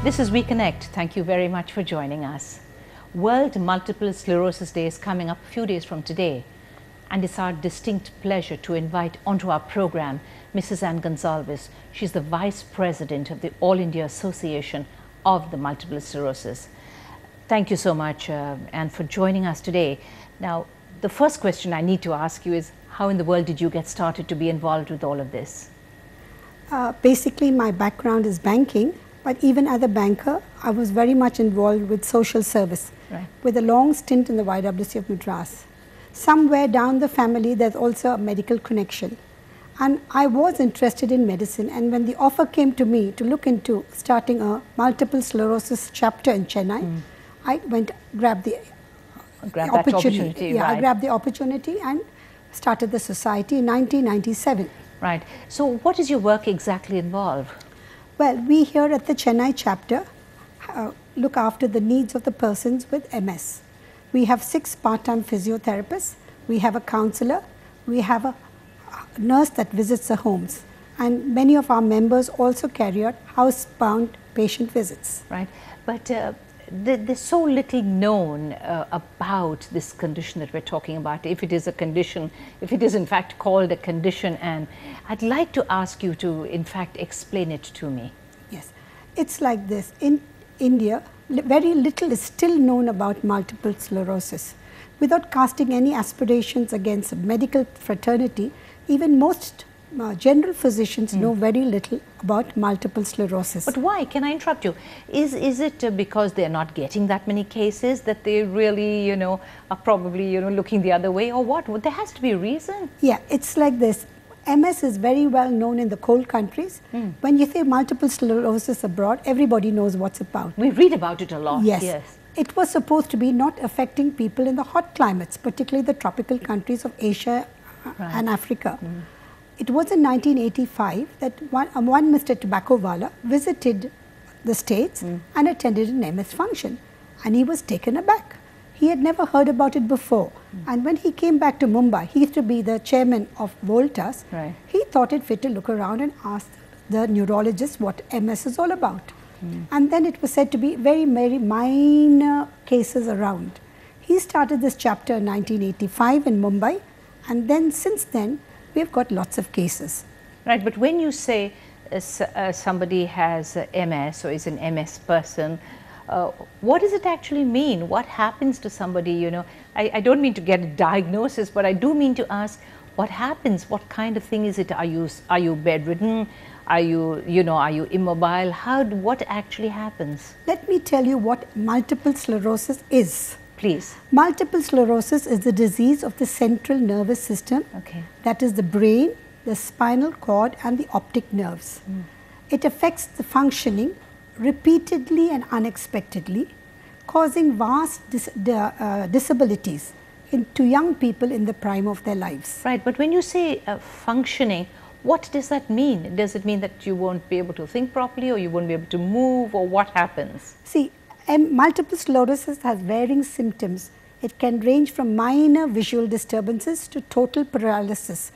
This is We Connect. Thank you very much for joining us. World Multiple Sclerosis Day is coming up a few days from today, and it's our distinct pleasure to invite onto our program Mrs. Ann Gonsalves. She's the Vice President of the All India Association of the Multiple Sclerosis. Thank you so much, Ann, for joining us today. Now, the first question I need to ask you is, how in the world did you get started to be involved with all of this? Basically, my background is banking. But even as a banker, I was very much involved with social service, with a long stint in the YWC of Madras. Somewhere down the family, there's also a medical connection. And I was interested in medicine, and when the offer came to me to look into starting a multiple sclerosis chapter in Chennai, I went, grabbed the opportunity. Yeah, I grabbed the opportunity and started the society in 1997. Right. So what does your work exactly involve? Well, we here at the Chennai chapter look after the needs of the persons with MS. We have 6 part-time physiotherapists, we have a counselor, we have a nurse that visits the homes, and many of our members also carry out housebound patient visits. Right, but there's so little known about this condition that we're talking about, if it is a condition, if it is in fact called a condition, and I'd like to ask you to in fact explain it to me. Yes, it's like this. In India, very little is still known about multiple sclerosis. Without casting any aspirations against medical fraternity, even most general physicians know very little about multiple sclerosis. But why? Can I interrupt you? Is it because they're not getting that many cases that they really, are probably, looking the other way, or what? Well, there has to be a reason. Yeah, it's like this. MS is very well known in the cold countries. When you say multiple sclerosis abroad, everybody knows what's about. We read about it a lot. Yes. It was supposed to be not affecting people in the hot climates, particularly the tropical countries of Asia and Africa. It was in 1985 that one Mr. Tobacco Wala visited the States and attended an MS function, and he was taken aback. He had never heard about it before, and when he came back to Mumbai, he used to be the chairman of Voltas, he thought it fit to look around and ask the neurologist what MS is all about. And then it was said to be very, very minor cases around. He started this chapter in 1985 in Mumbai, and then since then, we've got lots of cases. Right, but when you say somebody has MS or is an MS person, what does it actually mean? What happens to somebody, I don't mean to get a diagnosis, but I do mean to ask, what happens? What kind of thing is it? Are you bedridden? Are you, are you immobile? What actually happens? Let me tell you what multiple sclerosis is. Please. Multiple sclerosis is the disease of the central nervous system. That is the brain, the spinal cord, and the optic nerves. It affects the functioning repeatedly and unexpectedly, causing vast disabilities to young people in the prime of their lives. Right, but when you say functioning, what does that mean? Does it mean that you won't be able to think properly, or you won't be able to move, or what happens? See, multiple sclerosis has varying symptoms. It can range from minor visual disturbances to total paralysis.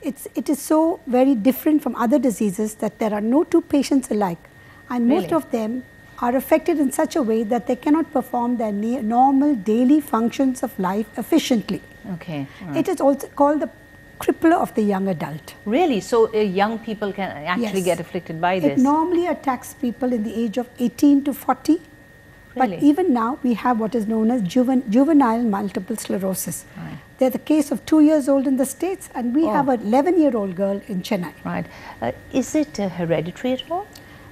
It is so very different from other diseases that there are no two patients alike, and most of them are affected in such a way that they cannot perform their normal daily functions of life efficiently. It is also called the crippler of the young adult. Really? So young people can actually get afflicted by this? It normally attacks people in the age of 18 to 40. But even now, we have what is known as juvenile multiple sclerosis. They're the case of 2 years old in the States, and we have an 11-year-old girl in Chennai. Right. Is it hereditary at all?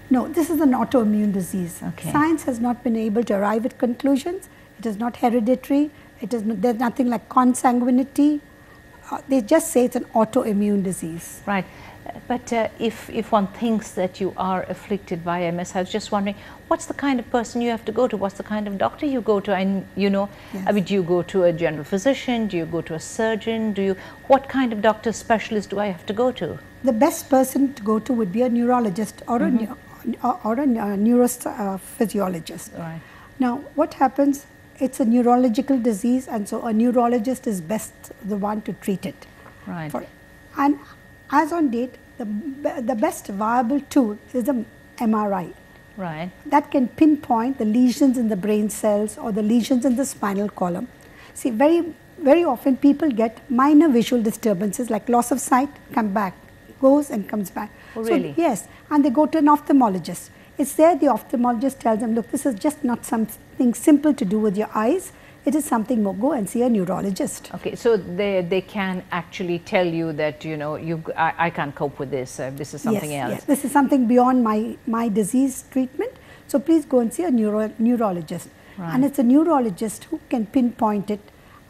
No, this is an autoimmune disease. Science has not been able to arrive at conclusions. It is not hereditary. There's nothing like consanguinity. They just say it's an autoimmune disease. Right. But if one thinks that you are afflicted by MS, I was just wondering, what's the kind of person you have to go to? What's the kind of doctor you go to? And I mean, do you go to a general physician? Do you go to a surgeon? What kind of doctor specialist do I have to go to? The best person to go to would be a neurologist or a neurophysiologist. Now, what happens? It's a neurological disease, and so a neurologist is best the one to treat it. And as on date, the best viable tool is the MRI. Right. that can pinpoint the lesions in the brain cells or the lesions in the spinal column. See, very often people get minor visual disturbances like loss of sight, come back, goes and comes back. Oh, really? So, yes, and they go to an ophthalmologist. It's there the ophthalmologist tells them, look, this is just not something simple to do with your eyes. It is something more. Go and see a neurologist. Okay, so they can actually tell you that, you know, I can't cope with this. This is something else. Yes, this is something beyond my disease treatment. So please go and see a neurologist. Right. And it's a neurologist who can pinpoint it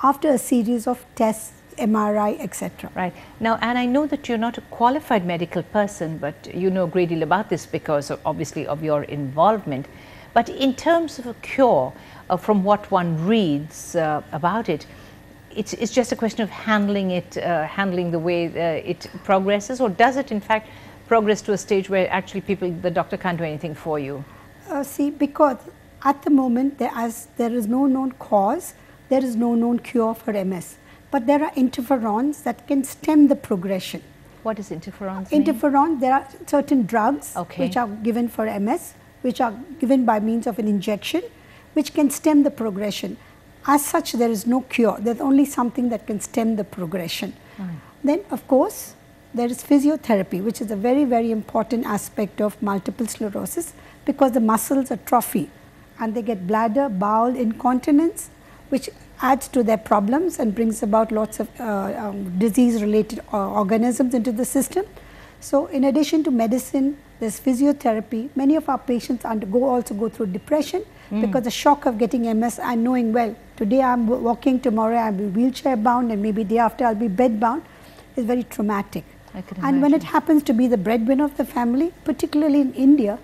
after a series of tests, MRI, etc. Right. Now, and I know that you're not a qualified medical person, but you know a great deal about this because of, obviously, of your involvement. But in terms of a cure, from what one reads about it, it's just a question of handling it, handling the way it progresses, or does it in fact progress to a stage where actually the doctor can't do anything for you? See, because at the moment there is no known cause, there is no known cure for MS. But there are interferons that can stem the progression. What is interferons? Interferon, there are certain drugs okay. which are given for MS, which are given by means of an injection, which can stem the progression. As such, there is no cure. There's only something that can stem the progression. Right. Then, of course, there is physiotherapy, which is a very, very important aspect of multiple sclerosis because the muscles atrophy and they get bladder, bowel incontinence, which adds to their problems and brings about lots of disease-related organisms into the system. So, in addition to medicine, there's physiotherapy. Many of our patients also go through depression because the shock of getting MS and knowing, well, today I'm walking, tomorrow I'll be wheelchair bound and maybe day after I'll be bed bound is very traumatic. And when it happens to be the breadwinner of the family, particularly in India,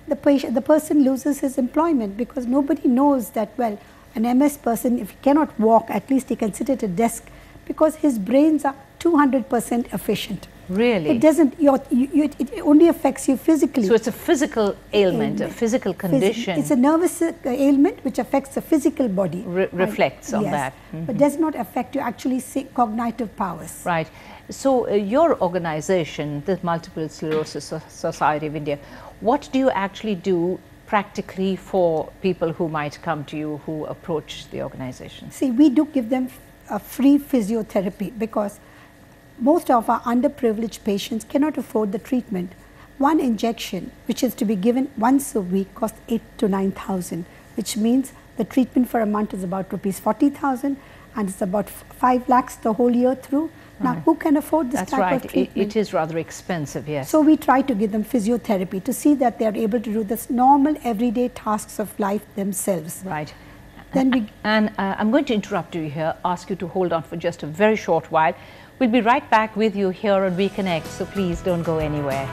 the person loses his employment because nobody knows that, well, an MS person, if he cannot walk, at least he can sit at a desk because his brains are 200% efficient. Really? It doesn't, it only affects you physically. So it's a physical ailment, a physical condition. It's a nervous ailment which affects the physical body. Reflects on that. But does not affect your actually cognitive powers. Right. So your organization, the Multiple Sclerosis Society of India, what do you actually do practically for people who might come to you who approach the organization? See, we do give them a free physiotherapy because most of our underprivileged patients cannot afford the treatment. One injection, which is to be given once a week, costs 8,000 to 9,000, which means the treatment for a month is about rupees 40,000 and it's about 5 lakhs the whole year through. Now, who can afford this type of treatment? It is rather expensive, yes. So we try to give them physiotherapy to see that they are able to do this normal everyday tasks of life themselves. Right. Then I'm going to interrupt you here, ask you to hold on for just a very short while. We'll be right back with you here on We Connect, so please don't go anywhere.